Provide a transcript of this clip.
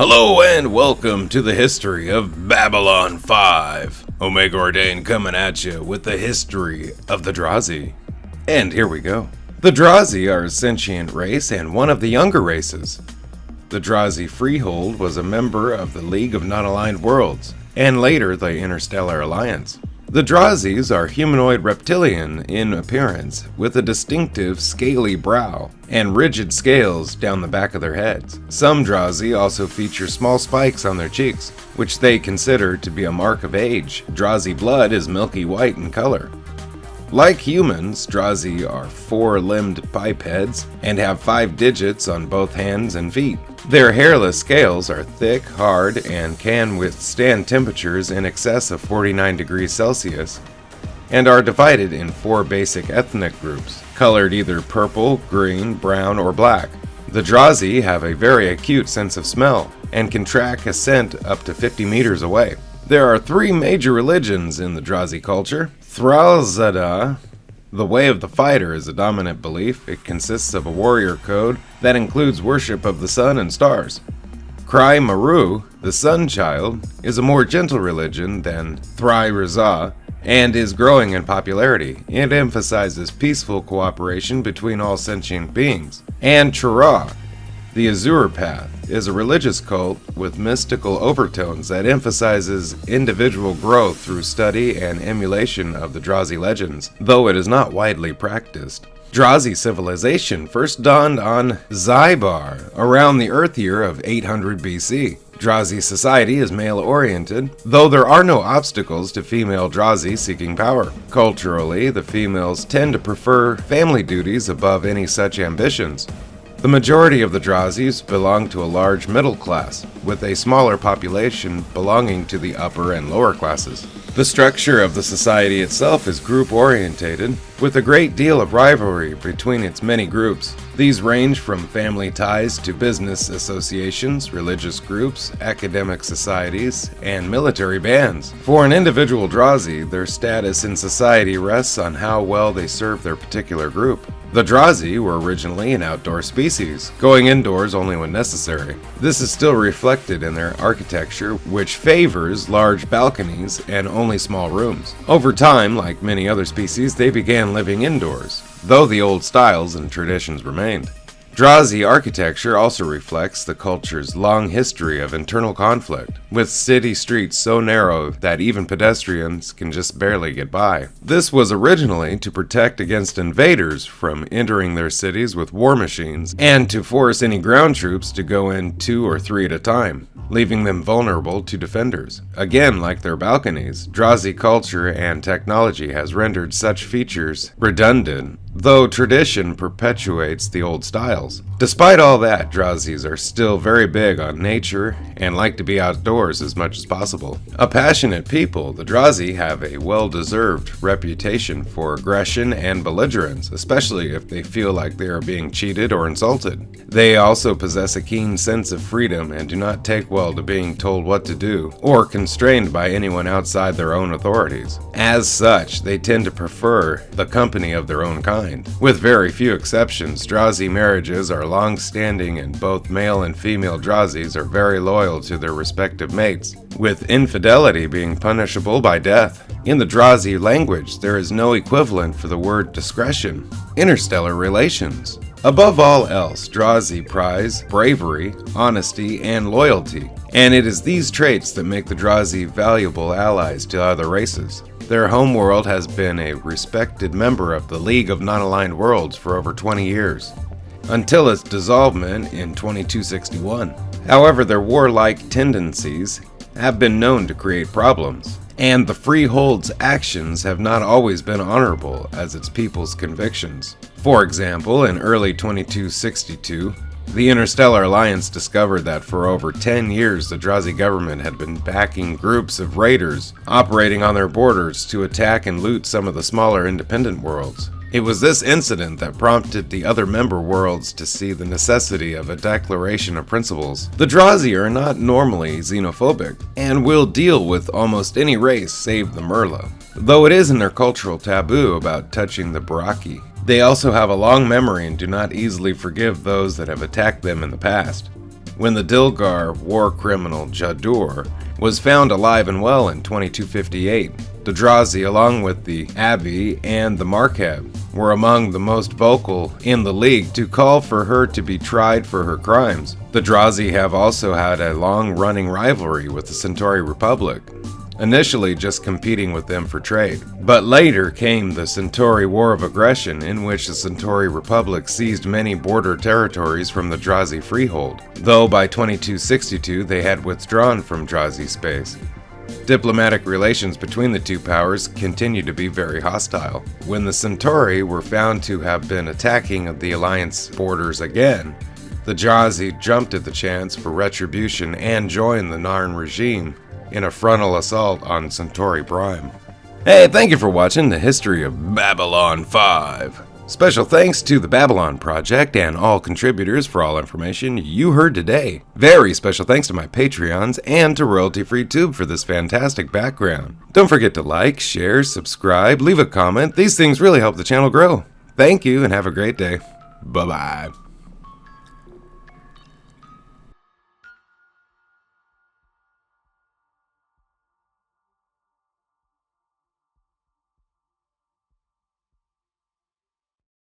Hello and welcome to the history of Babylon 5. Omega Ordain coming at you with the history of the Drazi. And here we go. The Drazi are a sentient race and one of the younger races. The Drazi Freehold was a member of the League of Non-Aligned Worlds, and later the Interstellar Alliance. The Drazis are humanoid reptilian in appearance, with a distinctive scaly brow and rigid scales down the back of their heads. Some Drazi also feature small spikes on their cheeks, which they consider to be a mark of age. Drazi blood is milky white in color. Like humans, Drazi are four-limbed bipeds and have 5 digits on both hands and feet. Their hairless scales are thick, hard, and can withstand temperatures in excess of 49 degrees Celsius, and are divided in 4 basic ethnic groups, colored either purple, green, brown, or black. The Drazi have a very acute sense of smell, and can track a scent up to 50 meters away. There are 3 major religions in the Drazi culture. Thralzada, the way of the fighter, is a dominant belief. It consists of a warrior code that includes worship of the sun and stars. Krai Maru, the sun child, is a more gentle religion than Thrai and is growing in popularity. It emphasizes peaceful cooperation between all sentient beings. And Chura, the Azure Path, is a religious cult with mystical overtones that emphasizes individual growth through study and emulation of the Drazi legends, though it is not widely practiced. Drazi civilization first dawned on Zybar around the Earth year of 800 BC. Drazi society is male-oriented, though there are no obstacles to female Drazi seeking power. Culturally, the females tend to prefer family duties above any such ambitions. The majority of the Drazis belong to a large middle class, with a smaller population belonging to the upper and lower classes. The structure of the society itself is group-orientated, with a great deal of rivalry between its many groups. These range from family ties to business associations, religious groups, academic societies, and military bands. For an individual Drazi, their status in society rests on how well they serve their particular group. The Drazi were originally an outdoor species, going indoors only when necessary. This is still reflected in their architecture, which favors large balconies and only small rooms. Over time, like many other species, they began living indoors, though the old styles and traditions remained. Drazi architecture also reflects the culture's long history of internal conflict, with city streets so narrow that even pedestrians can just barely get by. This was originally to protect against invaders from entering their cities with war machines, and to force any ground troops to go in 2 or 3 at a time, leaving them vulnerable to defenders. Again, like their balconies, Drazi culture and technology has rendered such features redundant, though tradition perpetuates the old styles. Despite all that, Drazis are still very big on nature and like to be outdoors as much as possible. A passionate people, the Drazi have a well-deserved reputation for aggression and belligerence, especially if they feel like they are being cheated or insulted. They also possess a keen sense of freedom and do not take well to being told what to do or constrained by anyone outside their own authorities. As such, they tend to prefer the company of their own kind. With very few exceptions, Drazi marriages are long-standing and both male and female Drazis are very loyal to their respective mates, with infidelity being punishable by death. In the Drazi language, there is no equivalent for the word discretion. Interstellar relations. Above all else, Drazi prize bravery, honesty, and loyalty, and it is these traits that make the Drazi valuable allies to other races. Their homeworld has been a respected member of the League of Non-Aligned Worlds for over 20 years, until its dissolvement in 2261. However, their warlike tendencies have been known to create problems, and the Freehold's actions have not always been honorable as its people's convictions. For example, in early 2262, the Interstellar Alliance discovered that for over 10 years the Drazi government had been backing groups of raiders operating on their borders to attack and loot some of the smaller independent worlds. It was this incident that prompted the other member worlds to see the necessity of a declaration of principles. The Drazi are not normally xenophobic, and will deal with almost any race save the Merla, though it is in their cultural taboo about touching the Baraki. They also have a long memory and do not easily forgive those that have attacked them in the past. when the Dilgar war criminal Jadur was found alive and well in 2258. The Drazi, along with the Abbey and the Markab, were among the most vocal in the League to call for her to be tried for her crimes. The Drazi have also had a long-running rivalry with the Centauri Republic, initially just competing with them for trade. But later came the Centauri War of Aggression, in which the Centauri Republic seized many border territories from the Drazi freehold, though by 2262 they had withdrawn from Drazi space. Diplomatic relations between the two powers continued to be very hostile. When the Centauri were found to have been attacking the Alliance borders again, the Drazi jumped at the chance for retribution and joined the Narn regime in a frontal assault on Centauri Prime. Hey, thank you for watching the history of Babylon 5. Special thanks to the Babylon Project and all contributors for all information you heard today. Very special thanks to my Patreons and to Royalty Free Tube for this fantastic background. Don't forget to like, share, subscribe, leave a comment. These things really help the channel grow. Thank you and have a great day. Bye-bye.